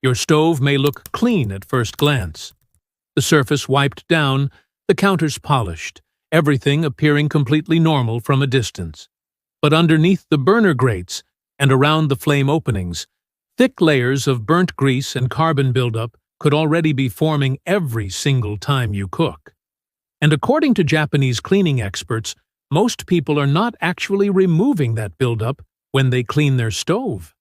Your stove may look clean at first glance. The surface wiped down, the counters polished, everything appearing completely normal from a distance. But underneath the burner grates and around the flame openings, thick layers of burnt grease and carbon buildup could already be forming every single time you cook. And according to Japanese cleaning experts, most people are not actually removing that buildup when they clean their stove.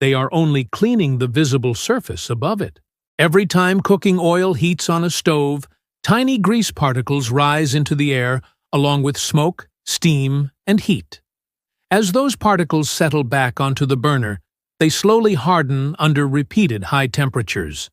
They are only cleaning the visible surface above it. Every time cooking oil heats on a stove, tiny grease particles rise into the air along with smoke, steam, and heat. As those particles settle back onto the burner, they slowly harden under repeated high temperatures.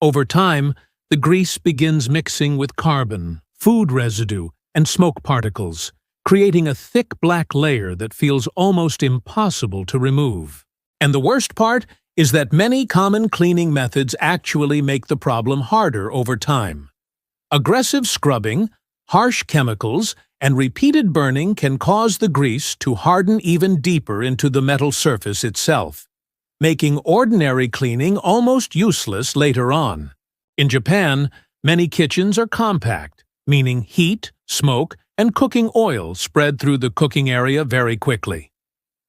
Over time, the grease begins mixing with carbon, food residue, and smoke particles, creating a thick black layer that feels almost impossible to remove. And the worst part is that many common cleaning methods actually make the problem harder over time. Aggressive scrubbing, harsh chemicals, and repeated burning can cause the grease to harden even deeper into the metal surface itself, making ordinary cleaning almost useless later on. In Japan, many kitchens are compact, meaning heat, smoke, and cooking oil spread through the cooking area very quickly.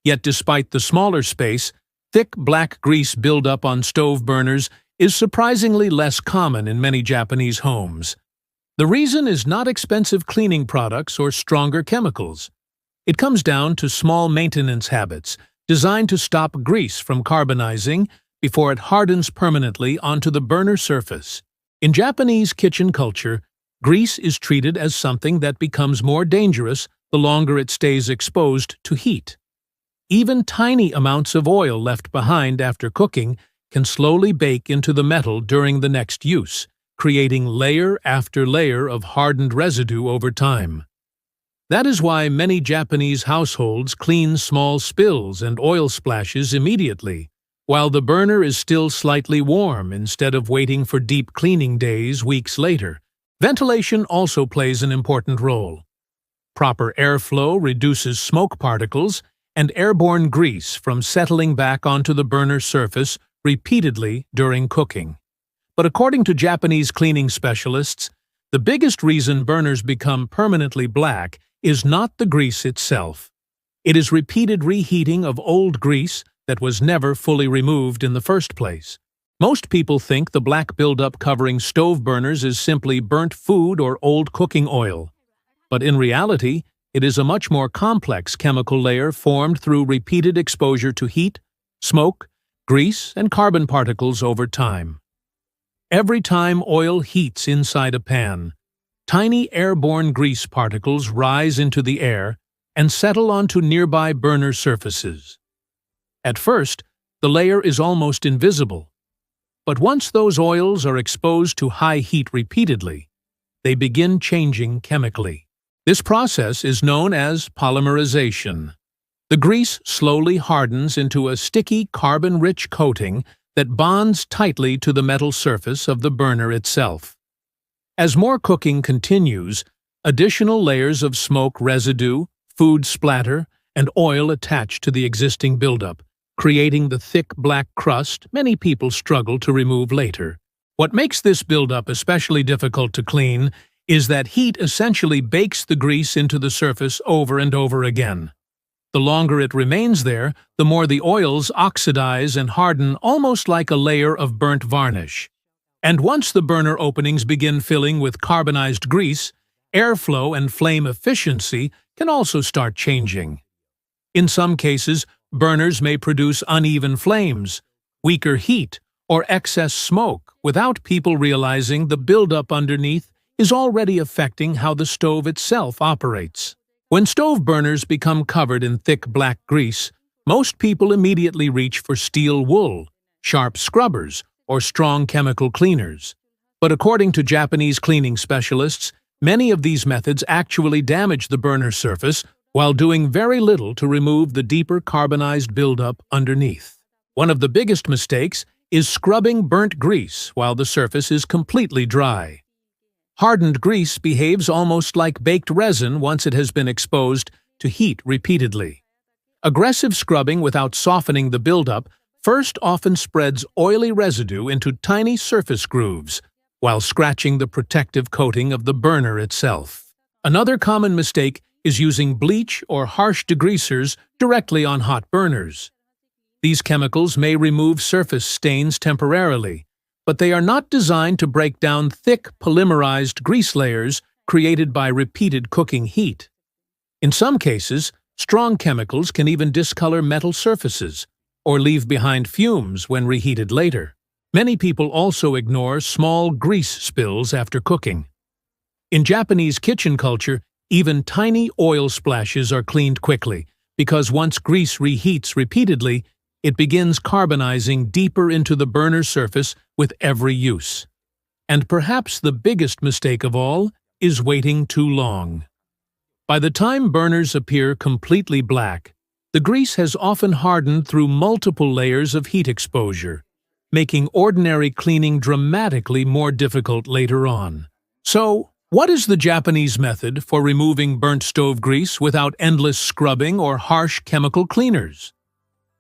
Yet despite the smaller space, thick black grease buildup on stove burners is surprisingly less common in many Japanese homes. The reason is not expensive cleaning products or stronger chemicals. It comes down to small maintenance habits designed to stop grease from carbonizing before it hardens permanently onto the burner surface. In Japanese kitchen culture, grease is treated as something that becomes more dangerous the longer it stays exposed to heat. Even tiny amounts of oil left behind after cooking can slowly bake into the metal during the next use, creating layer after layer of hardened residue over time. That is why many Japanese households clean small spills and oil splashes immediately, while the burner is still slightly warm instead of waiting for deep cleaning days weeks later. Ventilation also plays an important role. Proper airflow reduces smoke particles and airborne grease from settling back onto the burner surface repeatedly during cooking. But according to Japanese cleaning specialists, the biggest reason burners become permanently black is not the grease itself. It is repeated reheating of old grease that was never fully removed in the first place. Most people think the black buildup covering stove burners is simply burnt food or old cooking oil. But in reality, it is a much more complex chemical layer formed through repeated exposure to heat, smoke, grease, and carbon particles over time. Every time oil heats inside a pan, tiny airborne grease particles rise into the air and settle onto nearby burner surfaces. At first, the layer is almost invisible. But once those oils are exposed to high heat repeatedly, they begin changing chemically. This process is known as polymerization. The grease slowly hardens into a sticky carbon-rich coating that bonds tightly to the metal surface of the burner itself. As more cooking continues, additional layers of smoke residue, food splatter, and oil attach to the existing buildup, creating the thick black crust many people struggle to remove later. What makes this buildup especially difficult to clean is that heat essentially bakes the grease into the surface over and over again. The longer it remains there, the more the oils oxidize and harden almost like a layer of burnt varnish. And once the burner openings begin filling with carbonized grease, airflow and flame efficiency can also start changing. In some cases, burners may produce uneven flames, weaker heat, or excess smoke without people realizing the buildup underneath is already affecting how the stove itself operates. When stove burners become covered in thick black grease, most people immediately reach for steel wool, sharp scrubbers, or strong chemical cleaners. But according to Japanese cleaning specialists, many of these methods actually damage the burner surface while doing very little to remove the deeper carbonized buildup underneath. One of the biggest mistakes is scrubbing burnt grease while the surface is completely dry. Hardened grease behaves almost like baked resin once it has been exposed to heat repeatedly. Aggressive scrubbing without softening the buildup first often spreads oily residue into tiny surface grooves, while scratching the protective coating of the burner itself. Another common mistake is using bleach or harsh degreasers directly on hot burners. These chemicals may remove surface stains temporarily, but they are not designed to break down thick polymerized grease layers created by repeated cooking heat. In some cases, strong chemicals can even discolor metal surfaces or leave behind fumes when reheated later. Many people also ignore small grease spills after cooking. In Japanese kitchen culture, even tiny oil splashes are cleaned quickly, because once grease reheats repeatedly, it begins carbonizing deeper into the burner surface with every use. And perhaps the biggest mistake of all is waiting too long. By the time burners appear completely black, the grease has often hardened through multiple layers of heat exposure, making ordinary cleaning dramatically more difficult later on. So, what is the Japanese method for removing burnt stove grease without endless scrubbing or harsh chemical cleaners?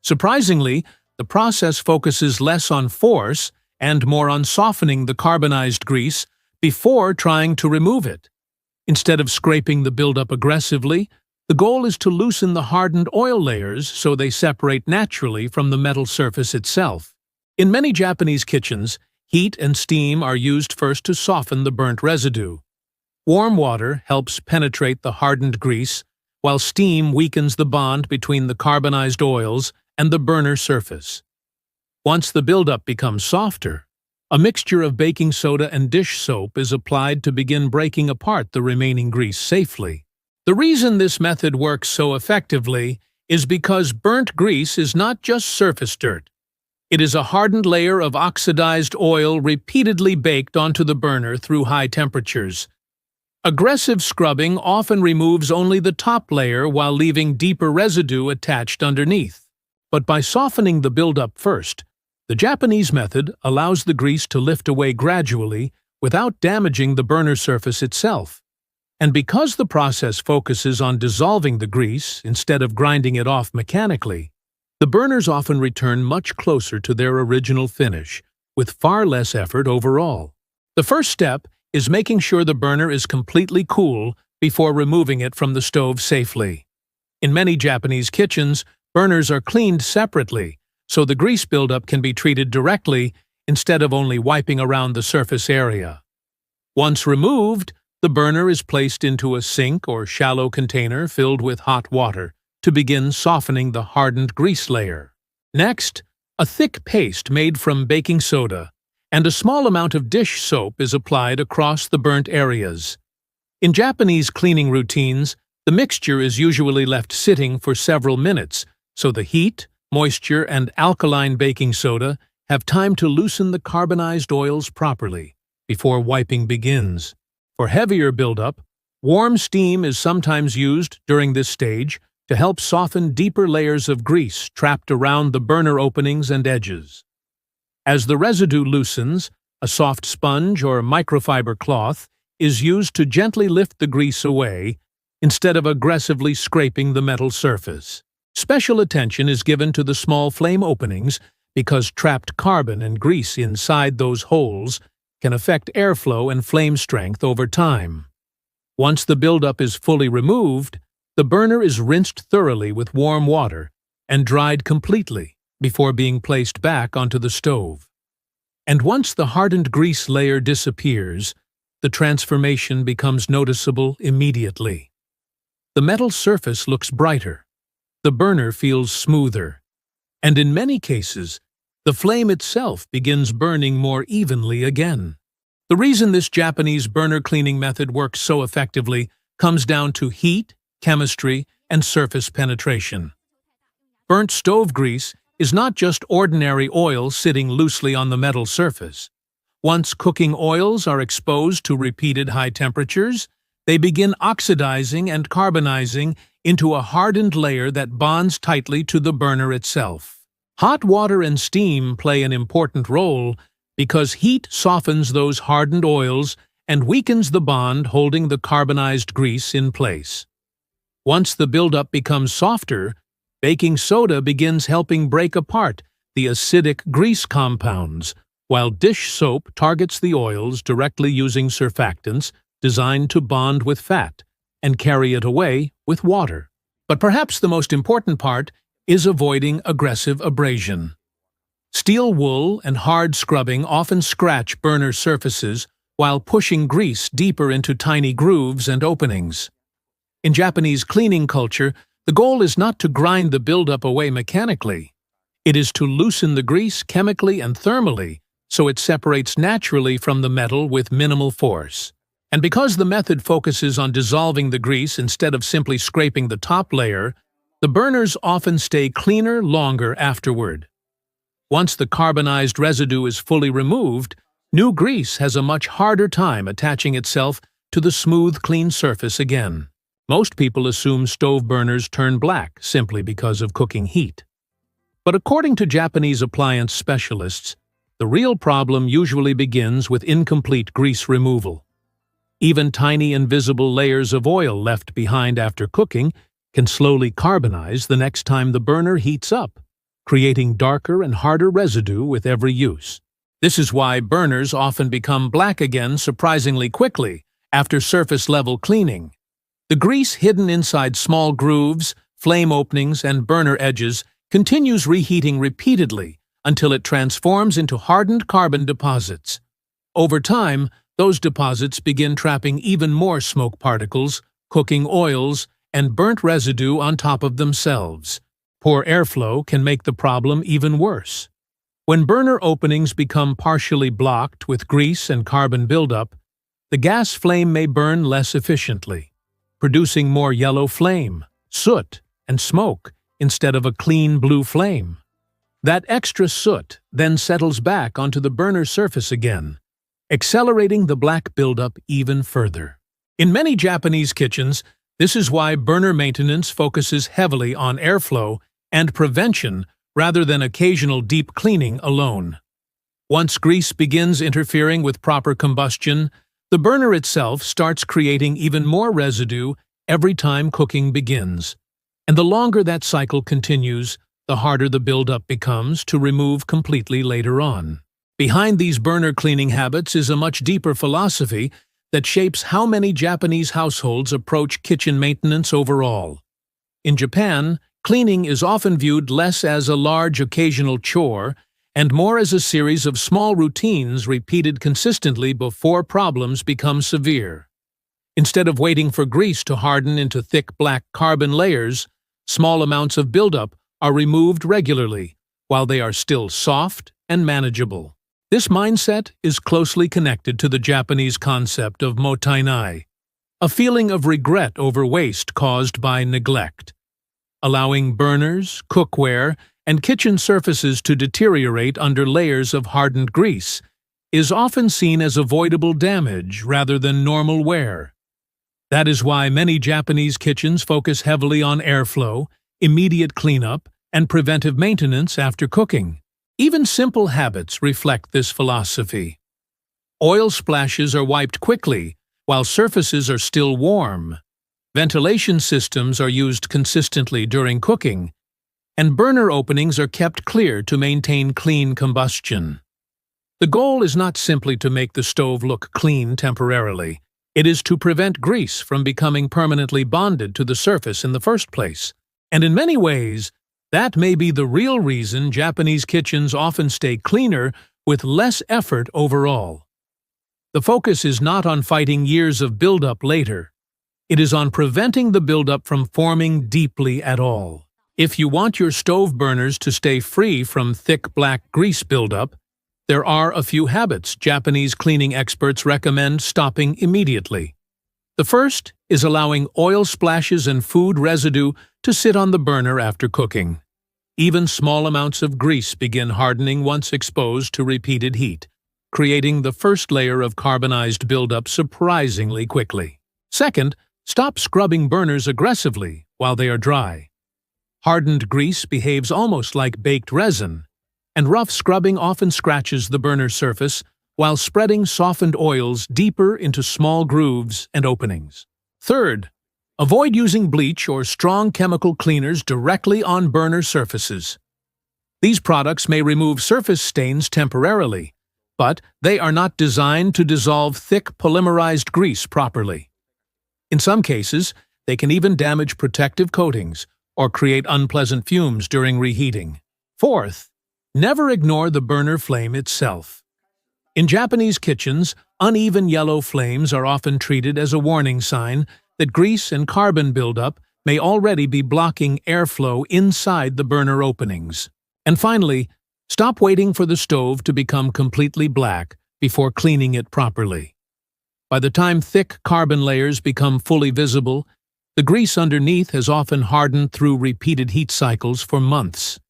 Surprisingly, the process focuses less on force and more on softening the carbonized grease before trying to remove it. Instead of scraping the buildup aggressively, the goal is to loosen the hardened oil layers so they separate naturally from the metal surface itself. In many Japanese kitchens, heat and steam are used first to soften the burnt residue. Warm water helps penetrate the hardened grease, while steam weakens the bond between the carbonized oils and the burner surface. Once the buildup becomes softer, a mixture of baking soda and dish soap is applied to begin breaking apart the remaining grease safely. The reason this method works so effectively is because burnt grease is not just surface dirt. It is a hardened layer of oxidized oil repeatedly baked onto the burner through high temperatures. Aggressive scrubbing often removes only the top layer while leaving deeper residue attached underneath. But by softening the buildup first, the Japanese method allows the grease to lift away gradually without damaging the burner surface itself. And because the process focuses on dissolving the grease instead of grinding it off mechanically, the burners often return much closer to their original finish, with far less effort overall. The first step is making sure the burner is completely cool before removing it from the stove safely. In many Japanese kitchens, burners are cleaned separately, so the grease buildup can be treated directly instead of only wiping around the surface area. Once removed, the burner is placed into a sink or shallow container filled with hot water to begin softening the hardened grease layer. Next, a thick paste made from baking soda and a small amount of dish soap is applied across the burnt areas. In Japanese cleaning routines, the mixture is usually left sitting for several minutes, so the heat, moisture, and alkaline baking soda have time to loosen the carbonized oils properly before wiping begins. For heavier buildup, warm steam is sometimes used during this stage to help soften deeper layers of grease trapped around the burner openings and edges. As the residue loosens, a soft sponge or microfiber cloth is used to gently lift the grease away instead of aggressively scraping the metal surface. Special attention is given to the small flame openings because trapped carbon and grease inside those holes can affect airflow and flame strength over time. Once the buildup is fully removed, the burner is rinsed thoroughly with warm water and dried completely before being placed back onto the stove. And once the hardened grease layer disappears, the transformation becomes noticeable immediately. The metal surface looks brighter, the burner feels smoother, and in many cases, the flame itself begins burning more evenly again. The reason this Japanese burner cleaning method works so effectively comes down to heat, chemistry, and surface penetration. Burnt stove grease is not just ordinary oil sitting loosely on the metal surface. Once cooking oils are exposed to repeated high temperatures, they begin oxidizing and carbonizing into a hardened layer that bonds tightly to the burner itself. Hot water and steam play an important role because heat softens those hardened oils and weakens the bond holding the carbonized grease in place. Once the buildup becomes softer, baking soda begins helping break apart the acidic grease compounds, while dish soap targets the oils directly using surfactants designed to bond with fat and carry it away with water. But perhaps the most important part is avoiding aggressive abrasion. Steel wool and hard scrubbing often scratch burner surfaces while pushing grease deeper into tiny grooves and openings. In Japanese cleaning culture, the goal is not to grind the buildup away mechanically. It is to loosen the grease chemically and thermally so it separates naturally from the metal with minimal force. And because the method focuses on dissolving the grease instead of simply scraping the top layer, the burners often stay cleaner longer afterward. Once the carbonized residue is fully removed, new grease has a much harder time attaching itself to the smooth, clean surface again. Most people assume stove burners turn black simply because of cooking heat. But according to Japanese appliance specialists, the real problem usually begins with incomplete grease removal. Even tiny invisible layers of oil left behind after cooking can slowly carbonize the next time the burner heats up, creating darker and harder residue with every use. This is why burners often become black again surprisingly quickly after surface-level cleaning. The grease hidden inside small grooves, flame openings, and burner edges continues reheating repeatedly until it transforms into hardened carbon deposits. Over time, those deposits begin trapping even more smoke particles, cooking oils, and burnt residue on top of themselves. Poor airflow can make the problem even worse. When burner openings become partially blocked with grease and carbon buildup, the gas flame may burn less efficiently, producing more yellow flame, soot, and smoke instead of a clean blue flame. That extra soot then settles back onto the burner surface again, accelerating the black buildup even further. In many Japanese kitchens, this is why burner maintenance focuses heavily on airflow and prevention rather than occasional deep cleaning alone. Once grease begins interfering with proper combustion, the burner itself starts creating even more residue every time cooking begins. And the longer that cycle continues, the harder the buildup becomes to remove completely later on. Behind these burner cleaning habits is a much deeper philosophy that shapes how many Japanese households approach kitchen maintenance overall. In Japan, cleaning is often viewed less as a large occasional chore and more as a series of small routines repeated consistently before problems become severe. Instead of waiting for grease to harden into thick black carbon layers, small amounts of buildup are removed regularly while they are still soft and manageable. This mindset is closely connected to the Japanese concept of mottainai, a feeling of regret over waste caused by neglect. Allowing burners, cookware, and kitchen surfaces to deteriorate under layers of hardened grease is often seen as avoidable damage rather than normal wear. That is why many Japanese kitchens focus heavily on airflow, immediate cleanup, and preventive maintenance after cooking. Even simple habits reflect this philosophy. Oil splashes are wiped quickly while surfaces are still warm. Ventilation systems are used consistently during cooking, and burner openings are kept clear to maintain clean combustion. The goal is not simply to make the stove look clean temporarily. It is to prevent grease from becoming permanently bonded to the surface in the first place. And in many ways, that may be the real reason Japanese kitchens often stay cleaner with less effort overall. The focus is not on fighting years of buildup later. It is on preventing the buildup from forming deeply at all. If you want your stove burners to stay free from thick black grease buildup, there are a few habits Japanese cleaning experts recommend stopping immediately. The first is allowing oil splashes and food residue to sit on the burner after cooking. Even small amounts of grease begin hardening once exposed to repeated heat, creating the first layer of carbonized buildup surprisingly quickly. Second, stop scrubbing burners aggressively while they are dry. Hardened grease behaves almost like baked resin, and rough scrubbing often scratches the burner surface while spreading softened oils deeper into small grooves and openings. Third, avoid using bleach or strong chemical cleaners directly on burner surfaces. These products may remove surface stains temporarily, but they are not designed to dissolve thick polymerized grease properly. In some cases, they can even damage protective coatings or create unpleasant fumes during reheating. Fourth, never ignore the burner flame itself. In Japanese kitchens, uneven yellow flames are often treated as a warning sign that grease and carbon buildup may already be blocking airflow inside the burner openings. And finally, stop waiting for the stove to become completely black before cleaning it properly. By the time thick carbon layers become fully visible, the grease underneath has often hardened through repeated heat cycles for months.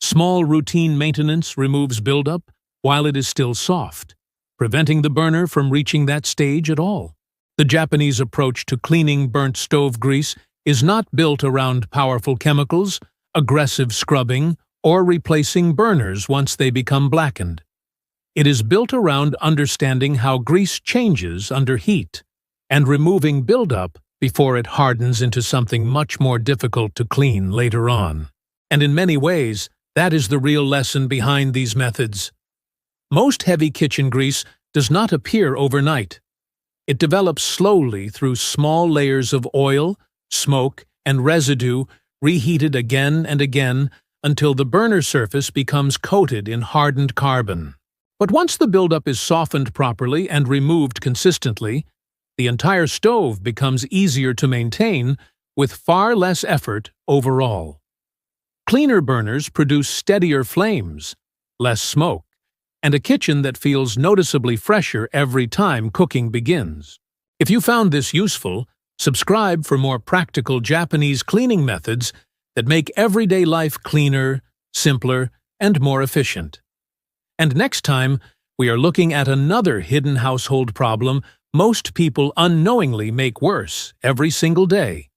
Small routine maintenance removes buildup while it is still soft, preventing the burner from reaching that stage at all. The Japanese approach to cleaning burnt stove grease is not built around powerful chemicals, aggressive scrubbing, or replacing burners once they become blackened. It is built around understanding how grease changes under heat and removing buildup before it hardens into something much more difficult to clean later on. And in many ways, that is the real lesson behind these methods. Most heavy kitchen grease does not appear overnight. It develops slowly through small layers of oil, smoke, and residue reheated again and again until the burner surface becomes coated in hardened carbon. But once the buildup is softened properly and removed consistently, the entire stove becomes easier to maintain with far less effort overall. Cleaner burners produce steadier flames, less smoke, and a kitchen that feels noticeably fresher every time cooking begins. If you found this useful, subscribe for more practical Japanese cleaning methods that make everyday life cleaner, simpler, and more efficient. And next time, we are looking at another hidden household problem most people unknowingly make worse every single day: